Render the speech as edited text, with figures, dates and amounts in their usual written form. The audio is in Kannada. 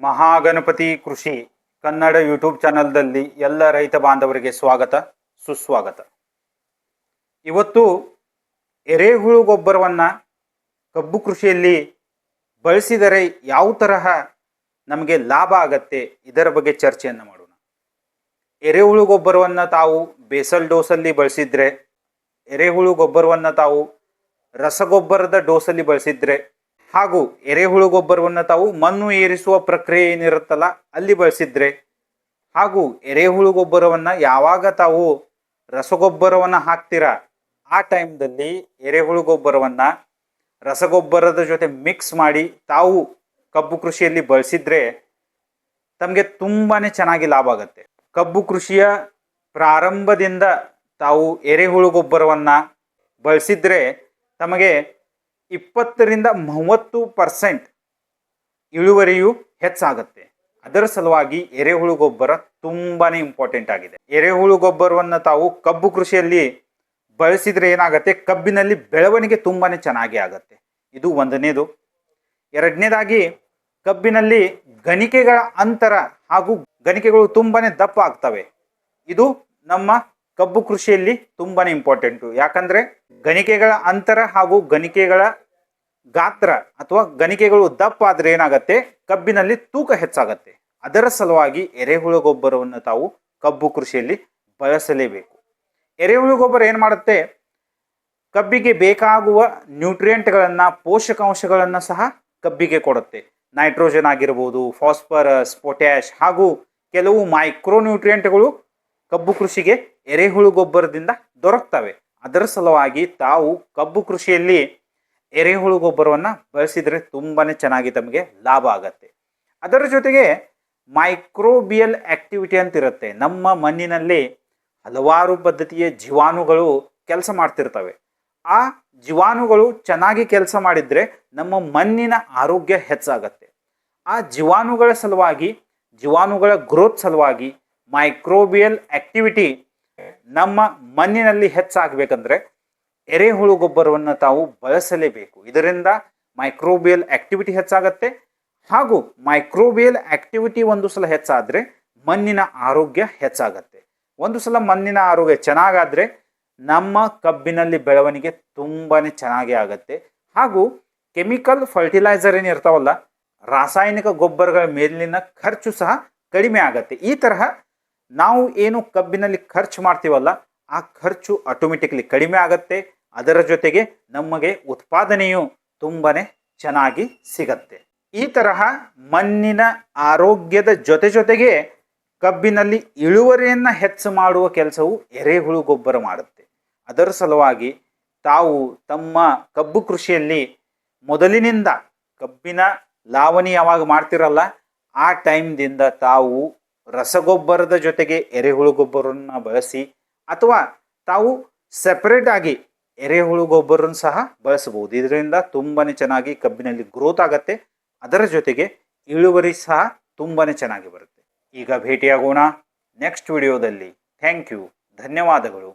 ಮಹಾಗಣಪತಿ ಕೃಷಿ ಕನ್ನಡ ಯೂಟ್ಯೂಬ್ ಚಾನಲ್ದಲ್ಲಿ ಎಲ್ಲ ರೈತ ಬಾಂಧವರಿಗೆ ಸ್ವಾಗತ ಸುಸ್ವಾಗತ. ಇವತ್ತು ಎರೆಹುಳು ಗೊಬ್ಬರವನ್ನು ಕಬ್ಬು ಕೃಷಿಯಲ್ಲಿ ಬಳಸಿದರೆ ಯಾವ ತರಹ ನಮಗೆ ಲಾಭ ಆಗತ್ತೆ ಇದರ ಬಗ್ಗೆ ಚರ್ಚೆಯನ್ನು ಮಾಡೋಣ. ಎರೆಹುಳು ಗೊಬ್ಬರವನ್ನು ತಾವು ಬೇಸಲ್ ಡೋಸಲ್ಲಿ ಬಳಸಿದರೆ, ಎರೆಹುಳು ಗೊಬ್ಬರವನ್ನು ತಾವು ರಸಗೊಬ್ಬರದ ಡೋಸಲ್ಲಿ ಬಳಸಿದರೆ, ಹಾಗೂ ಎರೆಹುಳು ಗೊಬ್ಬರವನ್ನು ತಾವು ಮಣ್ಣು ಏರಿಸುವ ಪ್ರಕ್ರಿಯೆ ಏನಿರುತ್ತಲ್ಲ ಅಲ್ಲಿ ಬಳಸಿದ್ರೆ, ಹಾಗೂ ಎರೆಹುಳು ಗೊಬ್ಬರವನ್ನು ಯಾವಾಗ ತಾವು ರಸಗೊಬ್ಬರವನ್ನು ಹಾಕ್ತೀರಾ ಆ ಟೈಮ್ದಲ್ಲಿ ಎರೆಹುಳು ಗೊಬ್ಬರವನ್ನು ರಸಗೊಬ್ಬರದ ಜೊತೆ ಮಿಕ್ಸ್ ಮಾಡಿ ತಾವು ಕಬ್ಬು ಕೃಷಿಯಲ್ಲಿ ಬಳಸಿದ್ರೆ ತಮಗೆ ತುಂಬಾ ಚೆನ್ನಾಗಿ ಲಾಭ ಆಗುತ್ತೆ. ಕಬ್ಬು ಕೃಷಿಯ ಪ್ರಾರಂಭದಿಂದ ತಾವು ಎರೆಹುಳು ಗೊಬ್ಬರವನ್ನು ಬಳಸಿದ್ರೆ ತಮಗೆ 20-30% ಇಳುವರಿಯು ಹೆಚ್ಚಾಗುತ್ತೆ. ಅದರ ಸಲುವಾಗಿ ಎರೆಹುಳು ಗೊಬ್ಬರ ತುಂಬಾ ಇಂಪಾರ್ಟೆಂಟ್ ಆಗಿದೆ. ಎರೆಹುಳು ಗೊಬ್ಬರವನ್ನು ತಾವು ಕಬ್ಬು ಕೃಷಿಯಲ್ಲಿ ಬಳಸಿದರೆ ಏನಾಗುತ್ತೆ, ಕಬ್ಬಿನಲ್ಲಿ ಬೆಳವಣಿಗೆ ತುಂಬಾ ಚೆನ್ನಾಗಿ ಆಗುತ್ತೆ. ಇದು ಒಂದನೇದು. ಎರಡನೇದಾಗಿ ಕಬ್ಬಿನಲ್ಲಿ ಗಣಿಕೆಗಳ ಅಂತರ ಹಾಗೂ ಗಣಿಕೆಗಳು ತುಂಬಾ ದಪ್ಪ ಆಗ್ತವೆ. ಇದು ನಮ್ಮ ಕಬ್ಬು ಕೃಷಿಯಲ್ಲಿ ತುಂಬಾ ಇಂಪಾರ್ಟೆಂಟು. ಯಾಕಂದರೆ ಗಣಿಕೆಗಳ ಅಂತರ ಹಾಗೂ ಗಣಿಕೆಗಳ ಗಾತ್ರ ಅಥವಾ ಗಣಿಕೆಗಳು ದಪ್ಪ ಆದರೆ ಏನಾಗುತ್ತೆ, ಕಬ್ಬಿನಲ್ಲಿ ತೂಕ ಹೆಚ್ಚಾಗತ್ತೆ. ಅದರ ಸಲುವಾಗಿ ಎರೆಹುಳು ಗೊಬ್ಬರವನ್ನು ತಾವು ಕಬ್ಬು ಕೃಷಿಯಲ್ಲಿ ಬಳಸಲೇಬೇಕು. ಎರೆಹುಳು ಗೊಬ್ಬರ ಏನು ಮಾಡುತ್ತೆ, ಕಬ್ಬಿಗೆ ಬೇಕಾಗುವ ನ್ಯೂಟ್ರಿಯೆಂಟ್ಗಳನ್ನು, ಪೋಷಕಾಂಶಗಳನ್ನು ಸಹ ಕಬ್ಬಿಗೆ ಕೊಡುತ್ತೆ. ನೈಟ್ರೋಜನ್ ಆಗಿರ್ಬೋದು, ಫಾಸ್ಫರಸ್, ಪೊಟ್ಯಾಶ್ ಹಾಗೂ ಕೆಲವು ಮೈಕ್ರೋ ನ್ಯೂಟ್ರಿಯೆಂಟ್ಗಳು ಕಬ್ಬು ಕೃಷಿಗೆ ಎರೆಹುಳು ಗೊಬ್ಬರದಿಂದ ದೊರಕ್ತವೆ. ಅದರ ಸಲುವಾಗಿ ತಾವು ಕಬ್ಬು ಕೃಷಿಯಲ್ಲಿ ಎರೆಹುಳು ಗೊಬ್ಬರವನ್ನು ಬಳಸಿದರೆ ತುಂಬಾ ಚೆನ್ನಾಗಿ ತಮಗೆ ಲಾಭ ಆಗತ್ತೆ. ಅದರ ಜೊತೆಗೆ ಮೈಕ್ರೋಬಿಯಲ್ ಆಕ್ಟಿವಿಟಿ ಅಂತ ಇರುತ್ತೆ. ನಮ್ಮ ಮಣ್ಣಿನಲ್ಲಿ ಹಲವಾರು ಪದ್ಧತಿಯ ಜೀವಾಣುಗಳು ಕೆಲಸ ಮಾಡ್ತಿರ್ತವೆ. ಆ ಜೀವಾಣುಗಳು ಚೆನ್ನಾಗಿ ಕೆಲಸ ಮಾಡಿದರೆ ನಮ್ಮ ಮಣ್ಣಿನ ಆರೋಗ್ಯ ಹೆಚ್ಚಾಗತ್ತೆ. ಆ ಜೀವಾಣುಗಳ ಸಲುವಾಗಿ, ಜೀವಾಣುಗಳ ಗ್ರೋತ್ ಸಲುವಾಗಿ ಮೈಕ್ರೋಬಿಯಲ್ ಆಕ್ಟಿವಿಟಿ ನಮ್ಮ ಮಣ್ಣಿನಲ್ಲಿ ಹೆಚ್ಚಾಗಬೇಕಂದ್ರೆ ಎರೆಹುಳು ಗೊಬ್ಬರವನ್ನು ತಾವು ಬಳಸಲೇಬೇಕು. ಇದರಿಂದ ಮೈಕ್ರೋಬಿಯಲ್ ಆಕ್ಟಿವಿಟಿ ಹೆಚ್ಚಾಗತ್ತೆ ಹಾಗೂ ಮೈಕ್ರೋಬಿಯಲ್ ಆಕ್ಟಿವಿಟಿ ಒಂದು ಸಲ ಹೆಚ್ಚಾದರೆ ಮಣ್ಣಿನ ಆರೋಗ್ಯ ಹೆಚ್ಚಾಗತ್ತೆ. ಒಂದು ಸಲ ಮಣ್ಣಿನ ಆರೋಗ್ಯ ಚೆನ್ನಾಗಾದರೆ ನಮ್ಮ ಕಬ್ಬಿನಲ್ಲಿ ಬೆಳವಣಿಗೆ ತುಂಬಾ ಚೆನ್ನಾಗಿ ಆಗತ್ತೆ. ಹಾಗೂ ಕೆಮಿಕಲ್ ಫರ್ಟಿಲೈಸರ್ ಏನಿರ್ತಾವಲ್ಲ, ರಾಸಾಯನಿಕ ಗೊಬ್ಬರಗಳ ಮೇಲಿನ ಖರ್ಚು ಸಹ ಕಡಿಮೆ ಆಗತ್ತೆ. ಈ ತರಹ ನಾವು ಏನು ಕಬ್ಬಿನಲ್ಲಿ ಖರ್ಚು ಮಾಡ್ತೀವಲ್ಲ ಆ ಖರ್ಚು ಆಟೋಮೆಟಿಕ್ಲಿ ಕಡಿಮೆ ಆಗತ್ತೆ. ಅದರ ಜೊತೆಗೆ ನಮಗೆ ಉತ್ಪಾದನೆಯು ತುಂಬಾ ಚೆನ್ನಾಗಿ ಸಿಗತ್ತೆ. ಈ ತರಹ ಮಣ್ಣಿನ ಆರೋಗ್ಯದ ಜೊತೆಗೆ ಕಬ್ಬಿನಲ್ಲಿ ಇಳುವರಿಯನ್ನು ಹೆಚ್ಚು ಮಾಡುವ ಕೆಲಸವು ಎರೆಹುಳು ಗೊಬ್ಬರ ಮಾಡುತ್ತೆ. ಅದರ ಸಲುವಾಗಿ ತಾವು ತಮ್ಮ ಕಬ್ಬು ಕೃಷಿಯಲ್ಲಿ ಮೊದಲಿನಿಂದ ಕಬ್ಬಿನ ಲಾವಣಿ ಯಾವಾಗ ಮಾಡ್ತಿರಲ್ಲ ಆ ಟೈಮ್ದಿಂದ ತಾವು ರಸಗೊಬ್ಬರದ ಜೊತೆಗೆ ಎರೆಹುಳು ಗೊಬ್ಬರವನ್ನು ಬಳಸಿ, ಅಥವಾ ತಾವು ಸೆಪರೇಟ್ ಆಗಿ ಎರೆಹುಳು ಗೊಬ್ಬರನ್ನು ಸಹ ಬಳಸಬಹುದು. ಇದರಿಂದ ತುಂಬಾ ಚೆನ್ನಾಗಿ ಕಬ್ಬಿನಲ್ಲಿ ಗ್ರೋತ್ ಆಗುತ್ತೆ. ಅದರ ಜೊತೆಗೆ ಇಳುವರಿ ಸಹ ತುಂಬಾ ಚೆನ್ನಾಗಿ ಬರುತ್ತೆ. ಈಗ ಭೇಟಿಯಾಗೋಣ ನೆಕ್ಸ್ಟ್ ವಿಡಿಯೋದಲ್ಲಿ. ಥ್ಯಾಂಕ್ ಯು, ಧನ್ಯವಾದಗಳು.